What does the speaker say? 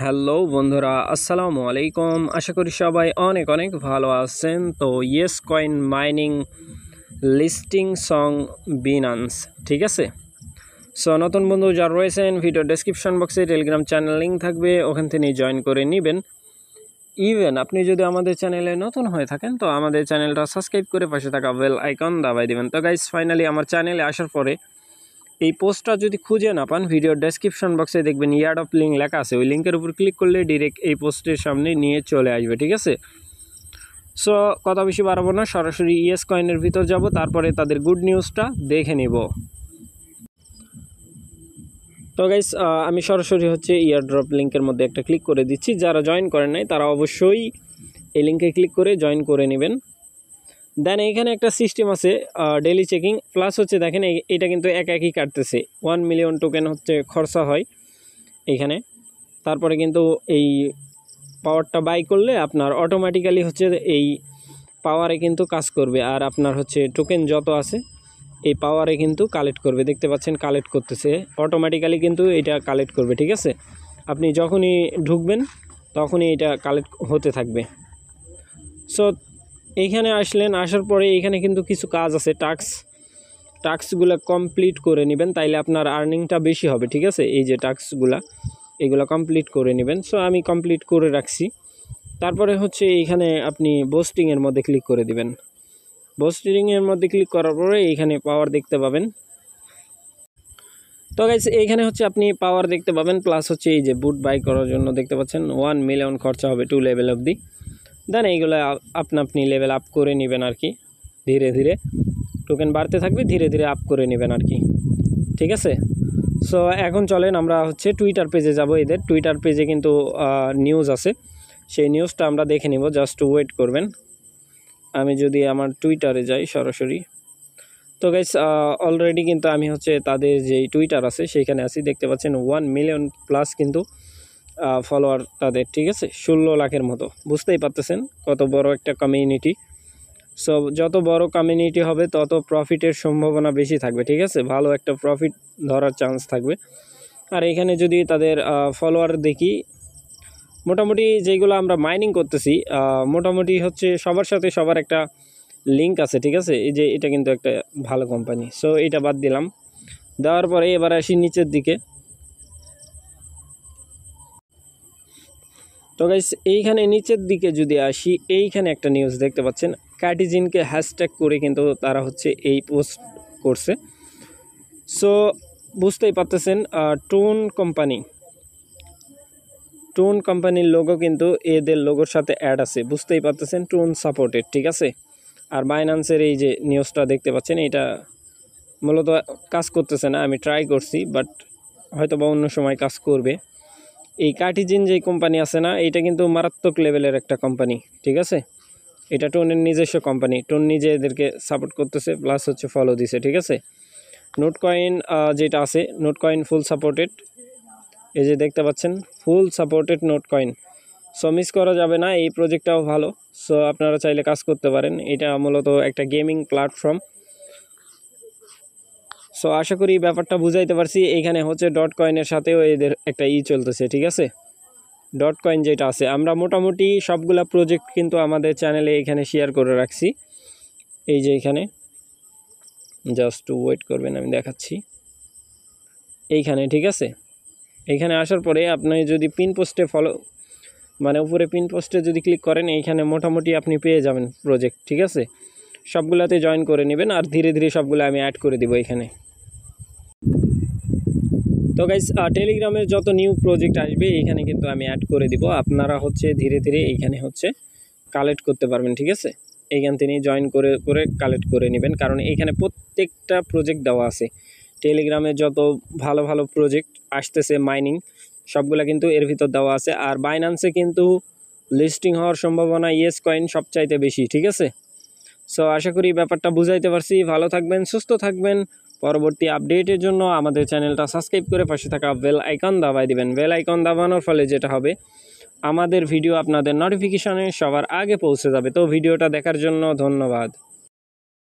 Hello বন্ধুরা, আসসালামু আলাইকুম। আশা করি সবাই অনেক অনেক ভালো আছেন। তো yes coin mining listing song Binance, ঠিক আছে। সো নতুন বন্ধু যারা রয়েছেন, ভিডিও ডেসক্রিপশন বক্সে টেলিগ্রাম চ্যানেল লিঙ্ক থাকবে, ওখান থেকে জয়েন করে নেবেন। ইভেন আপনি যদি আমাদের চ্যানেলে নতুন হয়ে থাকেন তো আমাদের চ্যানেলটা সাবস্ক্রাইব করে পাশে থাকা বেল আইকন দাবাই দেবেন। তো গাইস, ফাইনালি আমার চ্যানেলে আসার পরে এই পোস্টটা যদি খুঁজে না পান, ভিডিওর ডেসক্রিপশন বক্সে দেখবেন ইয়ার্ড অফ লিঙ্ক লেখা আছে, ওই লিঙ্কের উপর ক্লিক করলে ডিরেক্ট এই পোস্টের সামনে নিয়ে চলে আসবে, ঠিক আছে। সো কথা বেশি বাড়াবো না, সরাসরি ইয়েস কয়েনের ভিতর যাব, তারপরে তাদের গুড নিউজটা দেখে নিব। তো গাইস, আমি সরাসরি ইয়ারড্রপ লিঙ্কের মধ্যে একটা ক্লিক করে দিচ্ছি। যারা জয়েন করেন নাই তারা অবশ্যই এই লিঙ্কে ক্লিক করে জয়েন করে নেবেন। দেন এইখানে একটা সিস্টেম আছে ডেইলি চেকিং, প্লাস দেখেন এটা কিন্তু একই কাটতেছে। 1 মিলিয়ন টোকেন খরচা হয় এইখানে। তারপরে কিন্তু এই পাওয়ারটা বাই করলে আপনার অটোমেটিক্যালি এই পাওয়ারে কিন্তু কাজ করবে, আর আপনার টোকেন যত আছে এই পাওয়ারে কিন্তু কালেক্ট করবে। দেখতে পাচ্ছেন কালেক্ট করতেছে অটোমেটিক্যালি, কিন্তু এটা কালেক্ট করবে, ঠিক আছে। আপনি যখনই ঢুকবেন তখনই এটা কালেক্ট হতে থাকবে। সো এইখানে আসার পরে এইখানে কিন্তু কিছু কাজ আছে, টাস্কগুলো কমপ্লিট করে নেবেন, তাইলে আপনার আর্নিংটা বেশি হবে, ঠিক আছে। এই যে এগুলো কমপ্লিট করে নেবেন। সো আমি কমপ্লিট করে রাখছি। তারপরে এইখানে আপনি বোস্টিংয়ের মধ্যে ক্লিক করে দিবেন। বোস্টিংয়ের মধ্যে ক্লিক করার পরে এইখানে পাওয়ার দেখতে পাবেন। তো গাইস, এইখানে আপনি পাওয়ার দেখতে পাবেন, প্লাস এই যে বুট বাই করার জন্য দেখতে পাচ্ছেন 1 মিলিয়ন খরচা হবে 2 লেভেল অবধি। দেন এইগুলো আপনি লেভেল আপ করে নেবেন আর কি, ধীরে ধীরে টোকেন বাড়তে থাকবে, ধীরে ধীরে আপ করে নেবেন আর কি, ঠিক আছে। সো এখন চলেন আমরা টুইটার পেজে যাব। এদের টুইটার পেজে কিন্তু নিউজ আছে, সেই নিউজটা আমরা দেখে নিব। জাস্ট ওয়েট করবেন। আমি যদি আমার টুইটারে যাই সরাসরি, তো গাইস অলরেডি কিন্তু আমি তাদের যেই টুইটার আছে সেইখানে আছি। দেখতে পাচ্ছেন 1 মিলিয়ন প্লাস কিন্তু ফলোয়ার তাদের, ঠিক আছে। 16 লাখের মতো, বুঝতেই পারতেছেন কত বড় একটা কমিউনিটি। সো যত বড় কমিউনিটি হবে তত প্রফিটের সম্ভাবনা বেশি থাকবে, ঠিক আছে। ভালো একটা প্রফিট ধরার চান্স থাকবে। আর এখানে যদি তাদের ফলোয়ার দেখি, মোটামুটি যেগুলো আমরা মাইনিং করতেছি, মোটামুটি সবার সাথে সবার একটা লিঙ্ক আছে, ঠিক আছে। এই যে এটা কিন্তু একটা ভালো কোম্পানি। সো এটা বাদ দিলাম। দেওয়ার পরে এবার আসি নিচের দিকে। তো গাইস, এইখানে নিচের দিকে যদি আসি, এইখানে একটা নিউজ দেখতে পাচ্ছেন, কার্টিজিনকে হ্যাশট্যাগ করে কিন্তু তারা এই পোস্ট করছে। সো বুঝতেই পারতেছেন টোন কোম্পানির লোগো কিন্তু এদের লোগোর সাথে অ্যাড আছে, বুঝতেই পারতেছেন টোন সাপোর্টেড, ঠিক আছে। আর বাইন্যান্সের এই যে নিউজটা দেখতে পাচ্ছেন, এটা মূলত কাজ করতেছে না। আমি ট্রাই করছি, বাট হয়তো বা অন্য সময় কাজ করবে। এই কার্টিজিন যে কোম্পানি আছে না, এটা কিন্তু মারাত্মক লেভেলের একটা কোম্পানি, ঠিক আছে। এটা টোনের নিজস্ব কোম্পানি, টোন নিজে এদেরকে সাপোর্ট করতেছে, প্লাস ফলো দিছে, ঠিক আছে। নোট কয়েন যেটা আছে, নোট কয়েন ফুল সাপোর্টেড, এই যে দেখতে পাচ্ছেন full supported note coin. So miss করা যাবে না, এই প্রজেক্টটাও ভালো। সো আপনারা চাইলে কাজ করতে পারেন। এটা মূলত একটা গেমিং প্ল্যাটফর্ম। সো আশা করি ব্যাপারটা বুঝাইতে পারছি। এইখানে ডট কয়েনের সাথেও এদের একটা চলতেছে, ঠিক আছে। ডট কয়েন যেটা আছে, আমরা মোটামুটি সবগুলা প্রজেক্ট কিন্তু আমাদের চ্যানেলে এখানে শেয়ার করে রাখছি। এই যে এখানে জাস্ট ওয়েট করবেন, আমি দেখাচ্ছি এইখানে, ঠিক আছে। এইখানে আসার পরে আপনি যদি পিন পোস্টে উপরে পিন পোস্টে যদি ক্লিক করেন, এইখানে মোটামুটি আপনি পেয়ে যাবেন প্রজেক্ট, ঠিক আছে। সবগুলাতে জয়েন করে নেবেন, আর ধীরে ধীরে সবগুলো আমি অ্যাড করে দিব এখানে। তো গাইস, টেলিগ্রামের যত নিউ প্রজেক্ট আসবে এইখানে কিন্তু আমি অ্যাড করে দিব। আপনারা ধীরে ধীরে এইখানে কালেক্ট করতে পারবেন, ঠিক আছে। এইখান থেকে জয়েন করে করে কালেক্ট করে নেবেন, কারণ এইখানে প্রত্যেকটা প্রজেক্ট দেওয়া আছে। টেলিগ্রামে যত ভালো ভালো প্রজেক্ট আসতেছে মাইনিং, সবগুলা কিন্তু এর ভিতর দেওয়া আছে। আর বাইন্যান্সে কিন্তু লিস্টিং হওয়ার সম্ভাবনা ইয়েস কয়েন সবচাইতে বেশি, ঠিক আছে। সো আশা করি ব্যাপারটা বুঝাইতে পারছি। ভালো থাকবেন, সুস্থ থাকবেন। পরবর্তী আপডেটের জন্য আমাদের চ্যানেলটা সাবস্ক্রাইব করে পাশে থাকা বেল আইকন দাবাই দিবেন। বেল আইকন দাবানোর ফলে যেটা হবে, আমাদের ভিডিও আপনাদের নোটিফিকেশনে সবার আগে পৌঁছে যাবে। তো ভিডিওটা দেখার জন্য ধন্যবাদ।